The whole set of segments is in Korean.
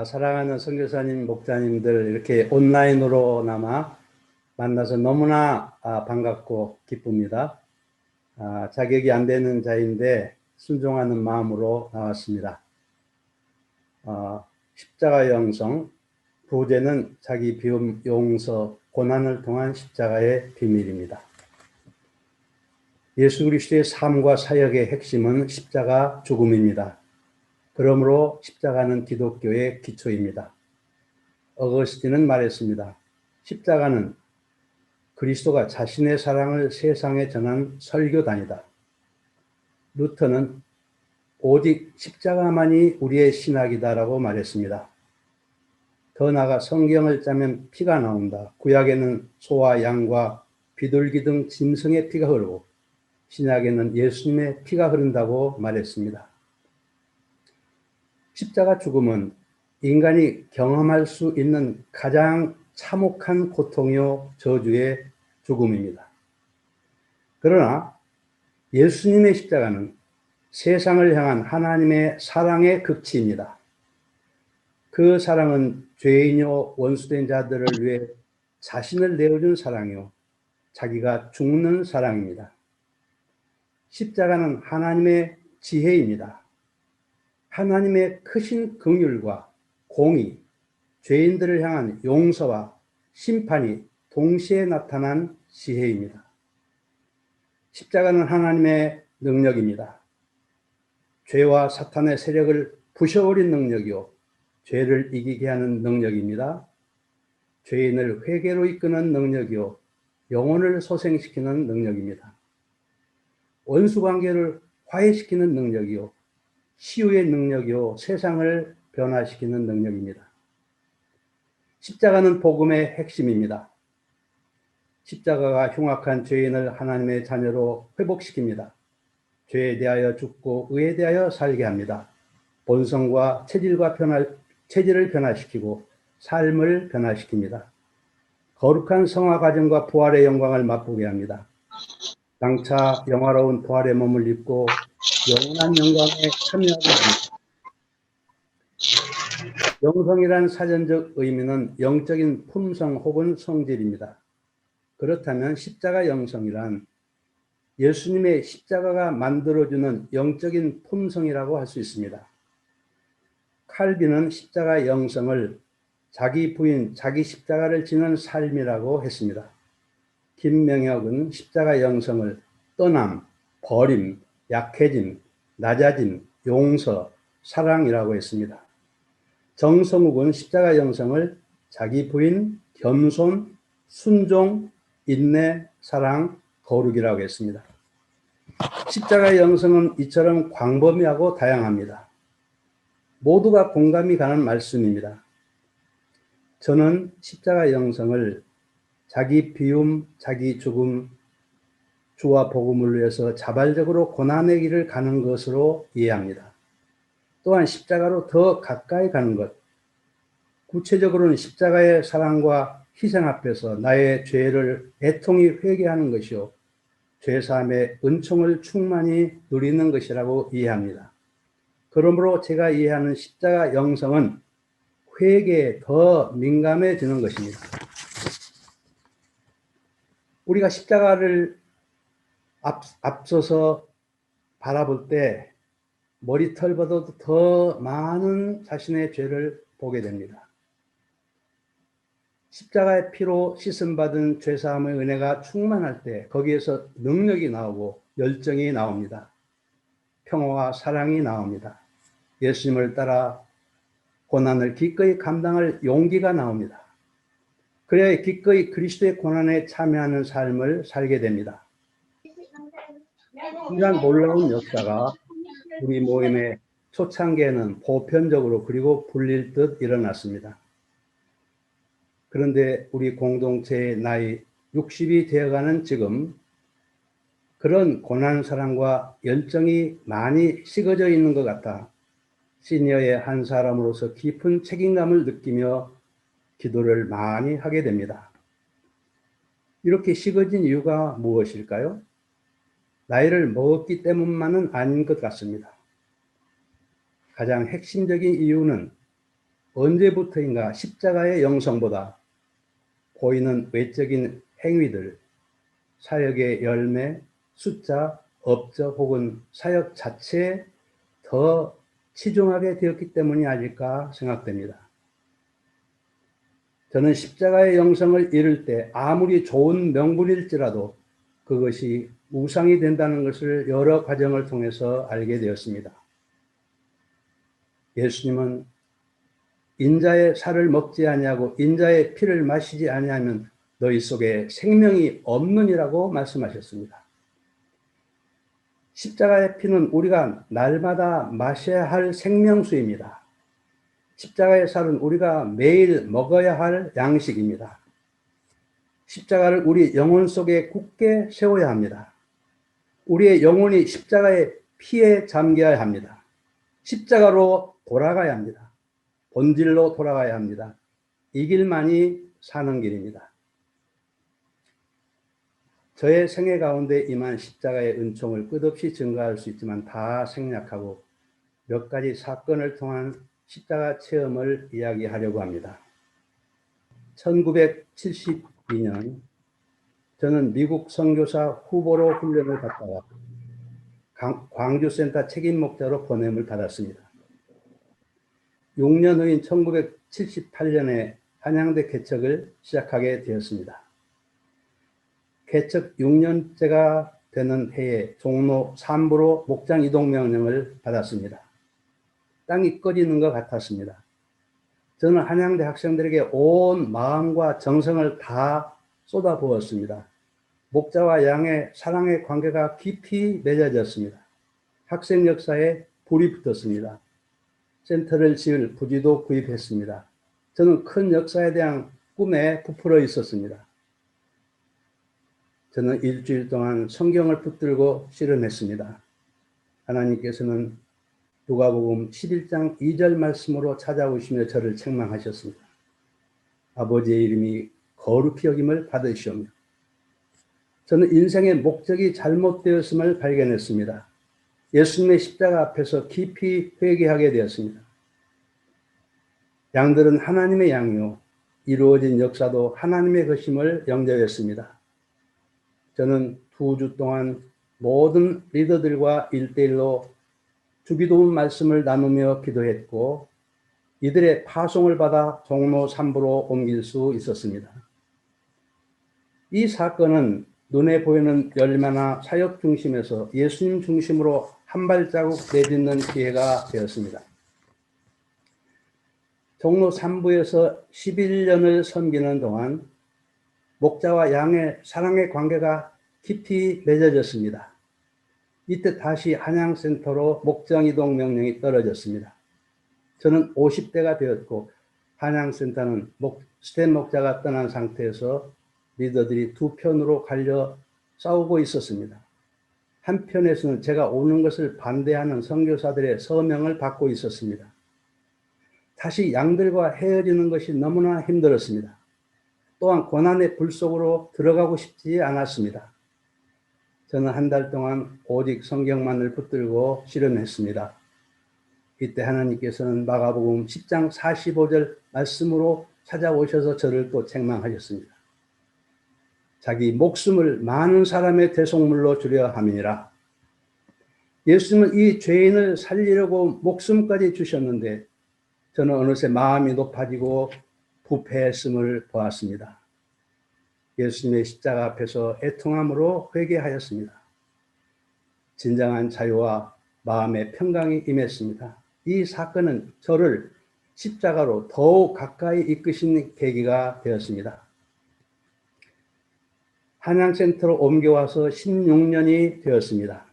사랑하는 선교사님, 목사님들 이렇게 온라인으로나마 만나서 너무나 반갑고 기쁩니다. 자격이 안 되는 자인데 순종하는 마음으로 나왔습니다. 십자가 영성, 부제는 자기 비움, 용서, 고난을 통한 십자가의 비밀입니다. 예수 그리스도의 삶과 사역의 핵심은 십자가 죽음입니다. 그러므로 십자가는 기독교의 기초입니다. 어거스틴은 말했습니다. 십자가는 그리스도가 자신의 사랑을 세상에 전한 설교단이다. 루터는 오직 십자가만이 우리의 신학이다라고 말했습니다. 더 나아가 성경을 짜면 피가 나온다. 구약에는 소와 양과 비둘기 등 짐승의 피가 흐르고 신약에는 예수님의 피가 흐른다고 말했습니다. 십자가 죽음은 인간이 경험할 수 있는 가장 참혹한 고통이요 저주의 죽음입니다. 그러나 예수님의 십자가는 세상을 향한 하나님의 사랑의 극치입니다. 그 사랑은 죄인이요 원수된 자들을 위해 자신을 내어준 사랑이요 자기가 죽는 사랑입니다. 십자가는 하나님의 지혜입니다. 하나님의 크신 긍휼과 공의, 죄인들을 향한 용서와 심판이 동시에 나타난 지혜입니다. 십자가는 하나님의 능력입니다. 죄와 사탄의 세력을 부셔버린 능력이요 죄를 이기게 하는 능력입니다. 죄인을 회개로 이끄는 능력이요 영혼을 소생시키는 능력입니다. 원수관계를 화해시키는 능력이요 치유의 능력이요 세상을 변화시키는 능력입니다. 십자가는 복음의 핵심입니다. 십자가가 흉악한 죄인을 하나님의 자녀로 회복시킵니다. 죄에 대하여 죽고 의에 대하여 살게 합니다. 본성과 체질을 변화시키고 삶을 변화시킵니다. 거룩한 성화 과정과 부활의 영광을 맛보게 합니다. 장차 영화로운 부활의 몸을 입고 영원한 영광에 참여하게 됩니다. 영성이란 사전적 의미는 영적인 품성 혹은 성질입니다. 그렇다면 십자가 영성이란 예수님의 십자가가 만들어주는 영적인 품성이라고 할 수 있습니다. 칼빈은 십자가 영성을 자기 부인, 자기 십자가를 지는 삶이라고 했습니다. 김명혁은 십자가 영성을 떠남, 버림, 약해짐, 낮아짐, 용서, 사랑이라고 했습니다. 정성욱은 십자가 영성을 자기 부인, 겸손, 순종, 인내, 사랑, 거룩이라고 했습니다. 십자가 영성은 이처럼 광범위하고 다양합니다. 모두가 공감이 가는 말씀입니다. 저는 십자가 영성을 자기 비움, 자기 죽음, 주와 복음을 위해서 자발적으로 고난의 길을 가는 것으로 이해합니다. 또한 십자가로 더 가까이 가는 것, 구체적으로는 십자가의 사랑과 희생 앞에서 나의 죄를 애통히 회개하는 것이요 죄사함의 은총을 충만히 누리는 것이라고 이해합니다. 그러므로 제가 이해하는 십자가 영성은 회개에 더 민감해지는 것입니다. 우리가 십자가를 앞서서 바라볼 때 머리털보다도 더 많은 자신의 죄를 보게 됩니다. 십자가의 피로 씻음받은 죄사함의 은혜가 충만할 때 거기에서 능력이 나오고 열정이 나옵니다. 평화와 사랑이 나옵니다. 예수님을 따라 고난을 기꺼이 감당할 용기가 나옵니다. 그래야 기꺼이 그리스도의 고난에 참여하는 삶을 살게 됩니다. 이러한 놀라운 역사가 우리 모임의 초창기에는 보편적으로 그리고 불릴 듯 일어났습니다. 그런데 우리 공동체의 나이 60이 되어가는 지금 그런 고난 사랑과 열정이 많이 식어져 있는 것 같아 시니어의 한 사람으로서 깊은 책임감을 느끼며 기도를 많이 하게 됩니다. 이렇게 식어진 이유가 무엇일까요? 나이를 먹었기 때문만은 아닌 것 같습니다. 가장 핵심적인 이유는 언제부터인가 십자가의 영성보다 보이는 외적인 행위들, 사역의 열매, 숫자, 업적 혹은 사역 자체에 더 치중하게 되었기 때문이 아닐까 생각됩니다. 저는 십자가의 영성을 이룰 때 아무리 좋은 명분일지라도 그것이 우상이 된다는 것을 여러 과정을 통해서 알게 되었습니다. 예수님은 인자의 살을 먹지 아니하고 인자의 피를 마시지 아니하면 너희 속에 생명이 없느니라고 말씀하셨습니다. 십자가의 피는 우리가 날마다 마셔야 할 생명수입니다. 십자가의 살은 우리가 매일 먹어야 할 양식입니다. 십자가를 우리 영혼 속에 굳게 세워야 합니다. 우리의 영혼이 십자가의 피에 잠겨야 합니다. 십자가로 돌아가야 합니다. 본질로 돌아가야 합니다. 이 길만이 사는 길입니다. 저의 생애 가운데 임한 십자가의 은총을 끝없이 증가할 수 있지만 다 생략하고 몇 가지 사건을 통한 십자가 체험을 이야기하려고 합니다. 1972년 저는 미국 선교사 후보로 훈련을 받다가 광주센터 책임 목자로 보냄을 받았습니다. 6년 후인 1978년에 한양대 개척을 시작하게 되었습니다. 개척 6년째가 되는 해에 종로 3부로 목장 이동 명령을 받았습니다. 땅이 꺼지는 것 같았습니다. 저는 한양대 학생들에게 온 마음과 정성을 다 쏟아부었습니다. 목자와 양의 사랑의 관계가 깊이 맺어졌습니다. 학생 역사에 불이 붙었습니다. 센터를 지을 부지도 구입했습니다. 저는 큰 역사에 대한 꿈에 부풀어 있었습니다. 저는 일주일 동안 성경을 붙들고 씨름했습니다. 하나님께서는 누가복음 11장 2절 말씀으로 찾아오시며 저를 책망하셨습니다. 아버지의 이름이 거룩히 여김을 받으시오며. 저는 인생의 목적이 잘못되었음을 발견했습니다. 예수님의 십자가 앞에서 깊이 회개하게 되었습니다. 양들은 하나님의 양이요 이루어진 역사도 하나님의 것임을 영접했습니다. 저는 2주 동안 모든 리더들과 1대1로 주기도문 말씀을 나누며 기도했고 이들의 파송을 받아 종로 3부로 옮길 수 있었습니다. 이 사건은 눈에 보이는 열매나 사역 중심에서 예수님 중심으로 한 발자국 내딛는 기회가 되었습니다. 종로 3부에서 11년을 섬기는 동안 목자와 양의 사랑의 관계가 깊이 맺어졌습니다. 이때 다시 한양센터로 목장 이동 명령이 떨어졌습니다. 저는 50대가 되었고 한양센터는 스텝 목자가 떠난 상태에서 리더들이 두 편으로 갈려 싸우고 있었습니다. 한편에서는 제가 오는 것을 반대하는 선교사들의 서명을 받고 있었습니다. 다시 양들과 헤어지는 것이 너무나 힘들었습니다. 또한 고난의 불 속으로 들어가고 싶지 않았습니다. 저는 한 달 동안 오직 성경만을 붙들고 씨름했습니다. 이때 하나님께서는 마가복음 10장 45절 말씀으로 찾아오셔서 저를 또 책망하셨습니다. 자기 목숨을 많은 사람의 대속물로 주려 함이니라. 예수님은 이 죄인을 살리려고 목숨까지 주셨는데 저는 어느새 마음이 높아지고 부패했음을 보았습니다. 예수님의 십자가 앞에서 애통함으로 회개하였습니다. 진정한 자유와 마음의 평강이 임했습니다. 이 사건은 저를 십자가로 더욱 가까이 이끄신 계기가 되었습니다. 한양센터로 옮겨와서 16년이 되었습니다.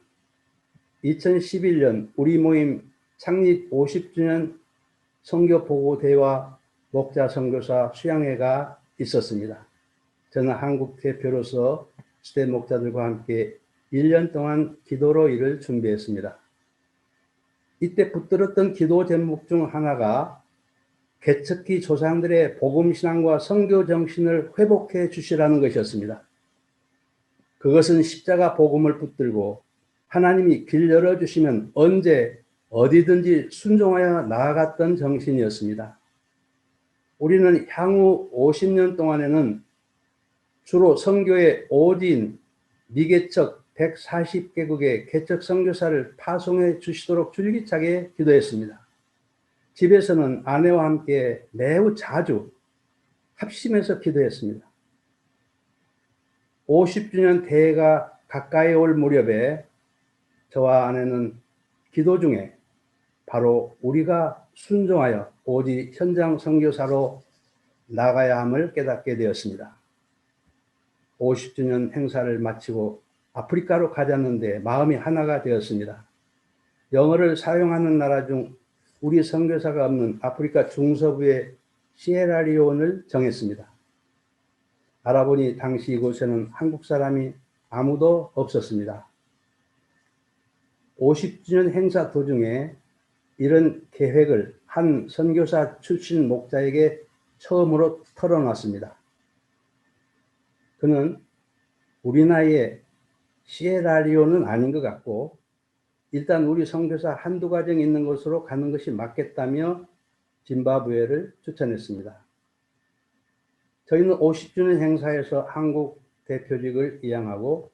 2011년 우리 모임 창립 50주년 선교보고대회와 목자 선교사 수양회가 있었습니다. 저는 한국 대표로서 스텝 목자들과 함께 1년 동안 기도로 이를 준비했습니다. 이때 붙들었던 기도 제목 중 하나가 개척기 조상들의 복음신앙과 선교 정신을 회복해 주시라는 것이었습니다. 그것은 십자가 복음을 붙들고 하나님이 길 열어주시면 언제 어디든지 순종하여 나아갔던 정신이었습니다. 우리는 향후 50년 동안에는 주로 선교의 오지인 미개척 140개국의 개척 선교사를 파송해 주시도록 줄기차게 기도했습니다. 집에서는 아내와 함께 매우 자주 합심해서 기도했습니다. 50주년 대회가 가까이 올 무렵에 저와 아내는 기도 중에 바로 우리가 순종하여 오직 현장 선교사로 나가야 함을 깨닫게 되었습니다. 50주년 행사를 마치고 아프리카로 가자는데 마음이 하나가 되었습니다. 영어를 사용하는 나라 중 우리 선교사가 없는 아프리카 중서부의 시에라리온을 정했습니다. 알아보니 당시 이곳에는 한국 사람이 아무도 없었습니다. 50주년 행사 도중에 이런 계획을 한 선교사 출신 목자에게 처음으로 털어놨습니다. 그는 우리 나이에 시에라리온은 아닌 것 같고 일단 우리 선교사 한두 가정 있는 곳으로 가는 것이 맞겠다며 짐바브웨를 추천했습니다. 저희는 50주년 행사에서 한국 대표직을 이양하고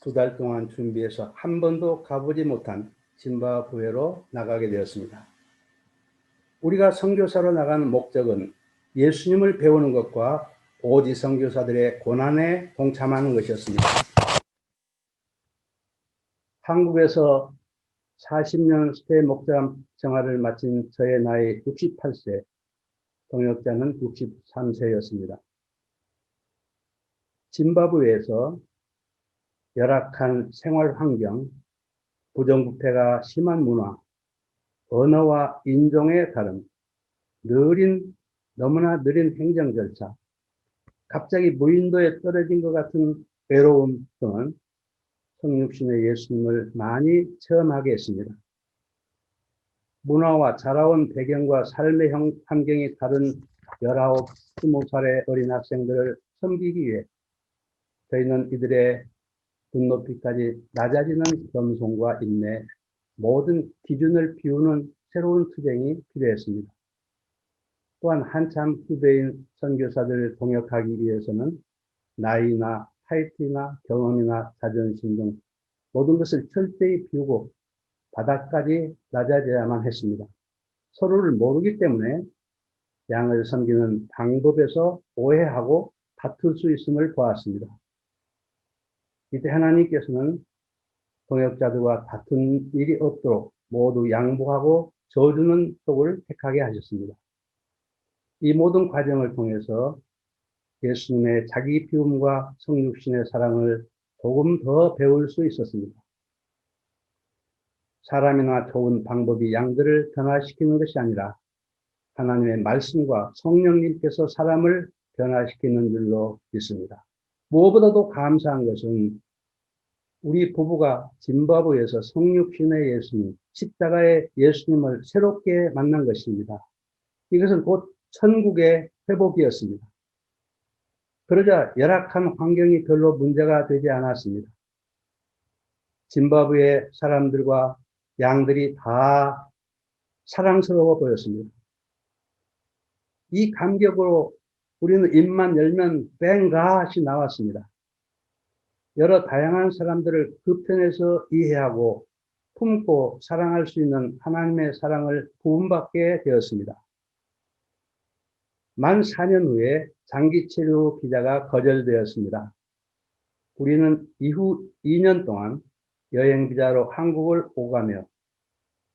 2달 동안 준비해서 한 번도 가보지 못한 짐바브웨로 나가게 되었습니다. 우리가 선교사로 나가는 목적은 예수님을 배우는 것과 오지 선교사들의 고난에 동참하는 것이었습니다. 한국에서 40년 스테 목자 생활을 마친 저의 나이 68세, 동역자는 63세였습니다. 짐바브웨에서 열악한 생활 환경, 부정부패가 심한 문화, 언어와 인종의 다름, 너무나 느린 행정 절차, 갑자기 무인도에 떨어진 것 같은 외로움 등은 성육신의 예수님을 많이 체험하게 했습니다. 문화와 자라온 배경과 삶의 환경이 다른 19, 20살의 어린 학생들을 섬기기 위해 저희는 이들의 눈높이까지 낮아지는 겸손과 인내, 모든 기준을 비우는 새로운 투쟁이 필요했습니다. 또한 한참 후배인 선교사들을 동역하기 위해서는 나이나 타이틀이나 경험이나 자존심 등 모든 것을 철저히 비우고 바닥까지 낮아져야만 했습니다. 서로를 모르기 때문에 양을 섬기는 방법에서 오해하고 다툴 수 있음을 보았습니다. 이때 하나님께서는 동역자들과 다툰 일이 없도록 모두 양보하고 져주는 쪽을 택하게 하셨습니다. 이 모든 과정을 통해서 예수님의 자기 비움과 성육신의 사랑을 조금 더 배울 수 있었습니다. 사람이나 좋은 방법이 양들을 변화시키는 것이 아니라 하나님의 말씀과 성령님께서 사람을 변화시키는 줄로 믿습니다. 무엇보다도 감사한 것은 우리 부부가 짐바브웨에서 성육신의 예수님, 십자가의 예수님을 새롭게 만난 것입니다. 이것은 곧 천국의 회복이었습니다. 그러자 열악한 환경이 별로 문제가 되지 않았습니다. 짐바브웨 사람들과 양들이 다 사랑스러워 보였습니다. 이 감격으로 우리는 입만 열면 뱅갓이 나왔습니다. 여러 다양한 사람들을 그 편에서 이해하고 품고 사랑할 수 있는 하나님의 사랑을 부음받게 되었습니다. 만 4년 후에 장기 체류 비자가 거절되었습니다. 우리는 이후 2년 동안 여행 비자로 한국을 오가며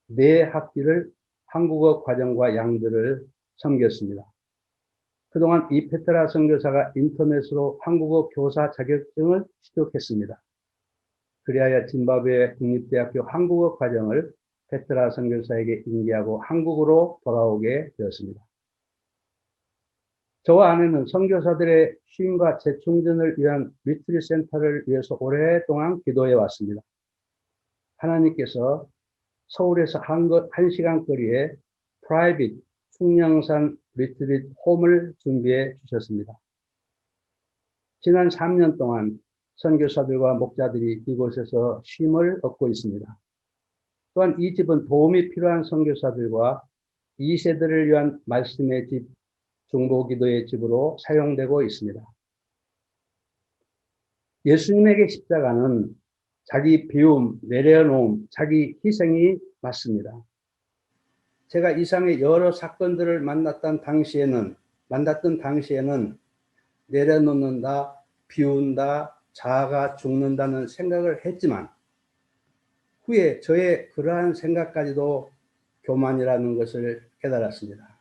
네 학기를 한국어 과정과 양들을 섬겼습니다. 그동안 이 페트라 선교사가 인터넷으로 한국어 교사 자격증을 취득했습니다. 그리하여 짐바브웨 국립대학교 한국어 과정을 페트라 선교사에게 인계하고 한국으로 돌아오게 되었습니다. 저와 아내는 선교사들의 쉼과 재충전을 위한 리트릿 센터를 위해서 오랫동안 기도해 왔습니다. 하나님께서 서울에서 1시간 거리에 프라이빗 충령산 리트릿 홈을 준비해 주셨습니다. 지난 3년 동안 선교사들과 목자들이 이곳에서 쉼을 얻고 있습니다. 또한 이 집은 도움이 필요한 선교사들과 2세들을 위한 말씀의 집 중보기도의 집으로 사용되고 있습니다. 예수님에게 십자가는 자기 비움, 내려놓음, 자기 희생이 맞습니다. 제가 이상의 여러 사건들을 만났던 당시에는 내려놓는다, 비운다, 자아가 죽는다는 생각을 했지만 후에 저의 그러한 생각까지도 교만이라는 것을 깨달았습니다.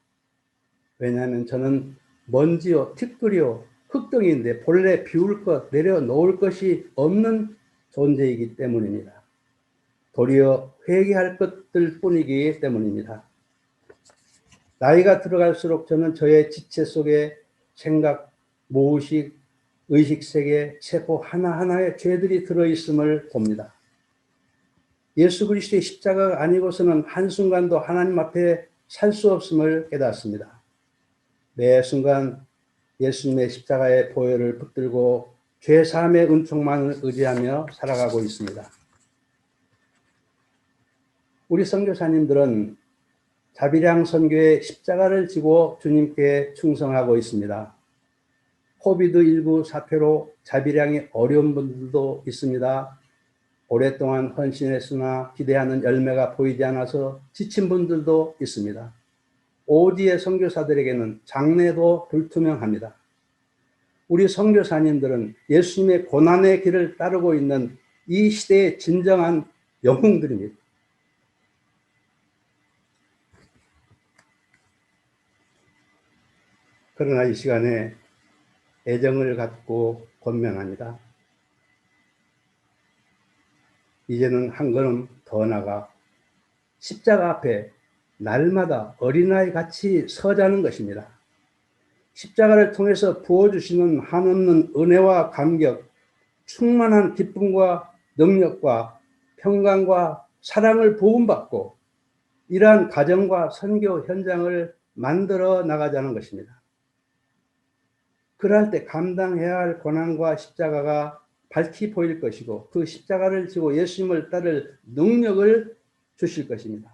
왜냐하면 저는 먼지요, 티끌이요, 흙덩이인데 본래 비울 것, 내려놓을 것이 없는 존재이기 때문입니다. 도리어 회개할 것들 뿐이기 때문입니다. 나이가 들어갈수록 저는 저의 지체 속에 생각, 무의식, 의식세계, 세포 하나하나의 죄들이 들어있음을 봅니다. 예수 그리스도의 십자가가 아니고서는 한순간도 하나님 앞에 살 수 없음을 깨닫습니다. 매 순간 예수님의 십자가의 보혈을 붙들고 죄 사함의 은총만을 의지하며 살아가고 있습니다. 우리 선교사님들은 자비량 선교의 십자가를 지고 주님께 충성하고 있습니다. 코비드19 사태로 자비량이 어려운 분들도 있습니다. 오랫동안 헌신했으나 기대하는 열매가 보이지 않아서 지친 분들도 있습니다. 오지의 선교사들에게는 장래도 불투명합니다. 우리 선교사님들은 예수님의 고난의 길을 따르고 있는 이 시대의 진정한 영웅들입니다. 그러나 이 시간에 애정을 갖고 권면합니다. 이제는 한 걸음 더 나가 십자가 앞에 날마다 어린아이 같이 서자는 것입니다. 십자가를 통해서 부어주시는 한없는 은혜와 감격, 충만한 기쁨과 능력과 평강과 사랑을 부음받고 이러한 가정과 선교 현장을 만들어 나가자는 것입니다. 그럴 때 감당해야 할 고난과 십자가가 밝히 보일 것이고 그 십자가를 지고 예수님을 따를 능력을 주실 것입니다.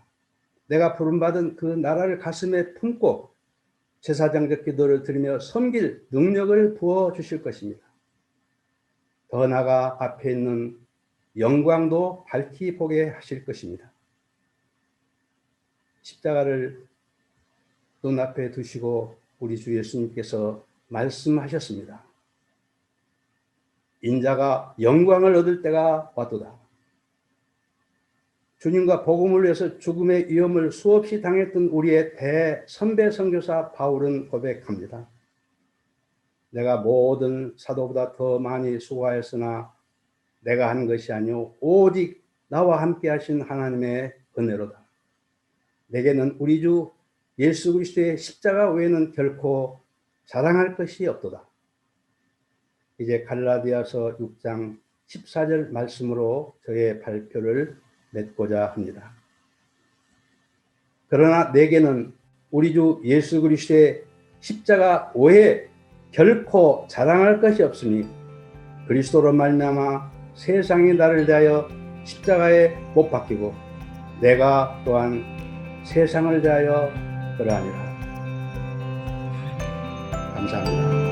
내가 부름받은 그 나라를 가슴에 품고 제사장적 기도를 드리며 섬길 능력을 부어주실 것입니다. 더 나아가 앞에 있는 영광도 밝히 보게 하실 것입니다. 십자가를 눈앞에 두시고 우리 주 예수님께서 말씀하셨습니다. 인자가 영광을 얻을 때가 왔도다. 주님과 복음을 위해서 죽음의 위험을 수없이 당했던 우리의 대선배 선교사 바울은 고백합니다. 내가 모든 사도보다 더 많이 수고하였으나 내가 한 것이 아니오 오직 나와 함께 하신 하나님의 은혜로다. 내게는 우리 주 예수 그리스도의 십자가 외에는 결코 자랑할 것이 없도다. 이제 갈라디아서 6장 14절 말씀으로 저의 발표를 맺고자 합니다. 그러나 내게는 우리 주 예수 그리스도의 십자가 외에 결코 자랑할 것이 없으니 그리스도로 말미암아 세상이 나를 대하여 십자가에 못 박히고 내가 또한 세상을 대하여 그러하니라. 감사합니다.